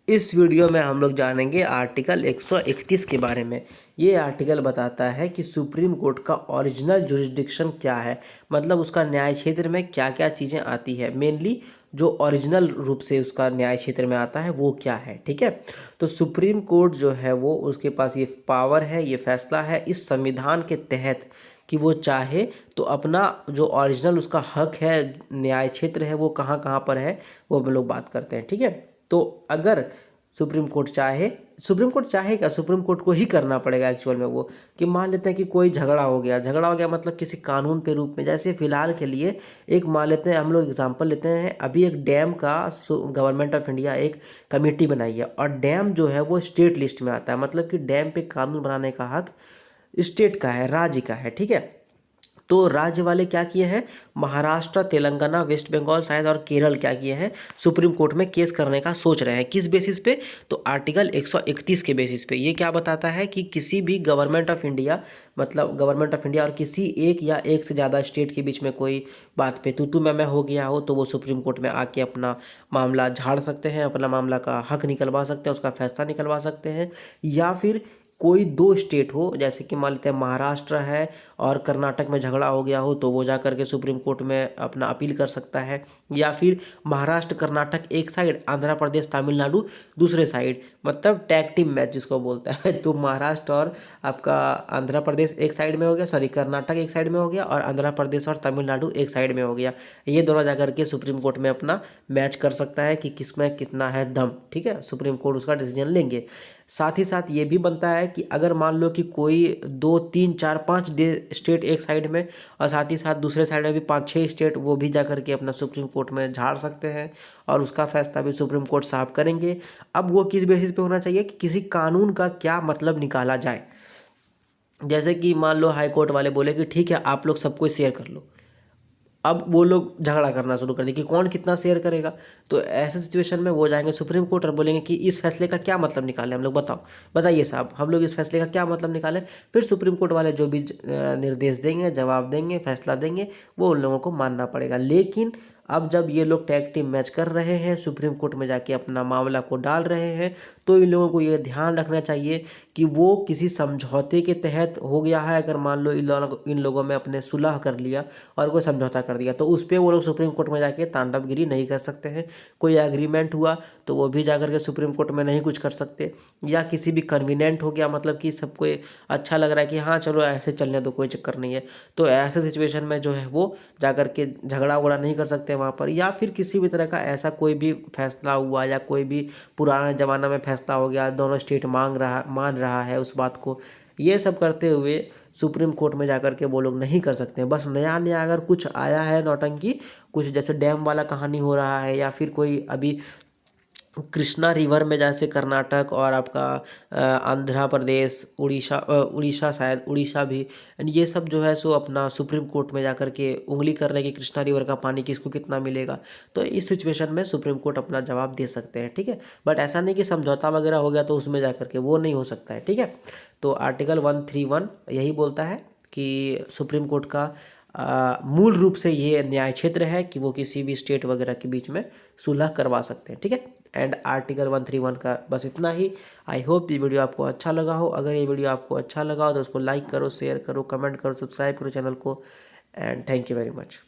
इस वीडियो में हम लोग जानेंगे आर्टिकल 131 के बारे में। ये आर्टिकल बताता है कि सुप्रीम कोर्ट का ओरिजिनल जुरिस्डिक्शन क्या है, मतलब उसका न्याय क्षेत्र में क्या क्या चीज़ें आती है। मेनली जो ओरिजिनल रूप से उसका न्याय क्षेत्र में आता है वो क्या है, ठीक है। तो सुप्रीम कोर्ट जो है वो उसके पास ये पावर है, ये फैसला है इस संविधान के तहत कि वो चाहे तो अपना जो ओरिजिनल उसका हक है, न्याय क्षेत्र है, वो कहाँ कहाँ पर है वो हम लोग बात करते हैं, ठीक है। तो अगर सुप्रीम कोर्ट चाहे क्या, सुप्रीम कोर्ट को ही करना पड़ेगा एक्चुअल में वो, कि मान लेते हैं कि कोई झगड़ा हो गया मतलब किसी कानून के रूप में। जैसे फिलहाल के लिए एक मान लेते हैं, हम लोग एग्जांपल लेते हैं, अभी एक डैम का गवर्नमेंट ऑफ इंडिया एक कमेटी बनाई है और डैम जो है वो स्टेट लिस्ट में आता है, मतलब कि डैम पे कानून बनाने का हक स्टेट का है, राज्य का है, ठीक है। तो राज्य वाले क्या किए हैं, महाराष्ट्र, तेलंगाना, वेस्ट बंगाल शायद और केरल क्या किए हैं, सुप्रीम कोर्ट में केस करने का सोच रहे हैं। किस बेसिस पे, तो आर्टिकल 131 के बेसिस पे। ये क्या बताता है कि किसी भी गवर्नमेंट ऑफ इंडिया, मतलब गवर्नमेंट ऑफ इंडिया और किसी एक या एक से ज़्यादा स्टेट के बीच में कोई बात पे तू मैं हो गया हो, तो वो सुप्रीम कोर्ट में आके अपना मामला झाड़ सकते हैं, अपना मामला का हक निकलवा सकते हैं, उसका फैसला निकलवा सकते हैं। या फिर कोई दो स्टेट हो, जैसे कि मान लेते हैं महाराष्ट्र है और कर्नाटक में झगड़ा हो गया हो, तो वो जा करके सुप्रीम कोर्ट में अपना अपील कर सकता है। या फिर महाराष्ट्र कर्नाटक एक साइड, आंध्र प्रदेश तमिलनाडु दूसरे साइड, मतलब टैग टीम मैच जिसको बोलता है। तो महाराष्ट्र और आपका आंध्र प्रदेश एक साइड में हो गया, सॉरी कर्नाटक एक साइड में हो गया, और आंध्र प्रदेश और तमिलनाडु एक साइड में हो गया। ये दोनों जा करके सुप्रीम कोर्ट में अपना मैच कर सकता है कि किसमें कितना है दम, ठीक है। सुप्रीम कोर्ट उसका डिसीजन लेंगे। साथ ही साथ ये भी बनता है कि अगर मान लो कि कोई 2 3 4 5 स्टेट एक साइड में और साथ ही साथ दूसरे साइड में भी 5 6 स्टेट, वो भी जा करके अपना सुप्रीम कोर्ट में झाड़ सकते हैं और उसका फैसला भी सुप्रीम कोर्ट साहब करेंगे। अब वो किस बेसिस पे होना चाहिए कि किसी कानून का क्या मतलब निकाला जाए। जैसे कि मान लो हाई कोर्ट वाले बोले कि ठीक है आप लोग सब कुछ शेयर कर लो, अब वो लोग झगड़ा करना शुरू कर दें कि कौन कितना शेयर करेगा। तो ऐसे सिचुएशन में वो जाएंगे सुप्रीम कोर्ट और बोलेंगे कि इस फैसले का क्या मतलब निकालें हम लोग, बताइए साहब हम लोग इस फैसले का क्या मतलब निकालें। फिर सुप्रीम कोर्ट वाले जो भी निर्देश देंगे, जवाब देंगे, फैसला देंगे, वो उन लोगों को मानना पड़ेगा। लेकिन अब जब ये लोग टैग टीम मैच कर रहे हैं, सुप्रीम कोर्ट में जाके अपना मामला को डाल रहे हैं, तो इन लोगों को ये ध्यान रखना चाहिए कि वो किसी समझौते के तहत हो गया है। अगर मान लो इन लोगों में अपने सुलह कर लिया और कोई समझौता कर दिया, तो उस पर वो लोग सुप्रीम कोर्ट में जाके तांडवगिरी नहीं कर सकते हैं। कोई एग्रीमेंट हुआ तो वो भी जाकर के सुप्रीम कोर्ट में नहीं कुछ कर सकते। या किसी भी कन्वीनियंट हो गया, मतलब कि सबको अच्छा लग रहा है कि हाँ चलो ऐसे चलने दो, कोई चक्कर नहीं है, तो ऐसे सिचुएशन में जो है वो जाकर के झगड़ा वगड़ा नहीं कर सकते वहाँ पर। या फिर किसी भी तरह का ऐसा कोई भी फैसला हुआ या कोई भी पुराने ज़माना में फैसला हो गया, दोनों स्टेट मान रहा है उस बात को, ये सब करते हुए सुप्रीम कोर्ट में जाकर के वो लोग नहीं कर सकते हैं। बस नया नया अगर कुछ आया है नौटंकी, कुछ जैसे डैम वाला कहानी हो रहा है, या फिर कोई अभी कृष्णा रिवर में जैसे कर्नाटक और आपका आंध्र प्रदेश, उड़ीसा शायद उड़ीसा भी, एंड ये सब जो है सो अपना सुप्रीम कोर्ट में जाकर के उंगली कर रहे हैं कि कृष्णा रिवर का पानी किसको कितना मिलेगा। तो इस सिचुएशन में सुप्रीम कोर्ट अपना जवाब दे सकते हैं, ठीक है। बट ऐसा नहीं कि समझौता वगैरह हो गया तो उसमें जाकर के वो नहीं हो सकता है, ठीक है। तो आर्टिकल 131 यही बोलता है कि सुप्रीम कोर्ट का मूल रूप से ये न्याय क्षेत्र है कि वो किसी भी स्टेट वगैरह के बीच में सुलह करवा सकते हैं, ठीक है। एंड आर्टिकल 131 का बस इतना ही। आई होप ये वीडियो आपको अच्छा लगा हो। अगर ये वीडियो आपको अच्छा लगा हो तो उसको लाइक करो, शेयर करो, कमेंट करो, सब्सक्राइब करो चैनल को। And thank you very much.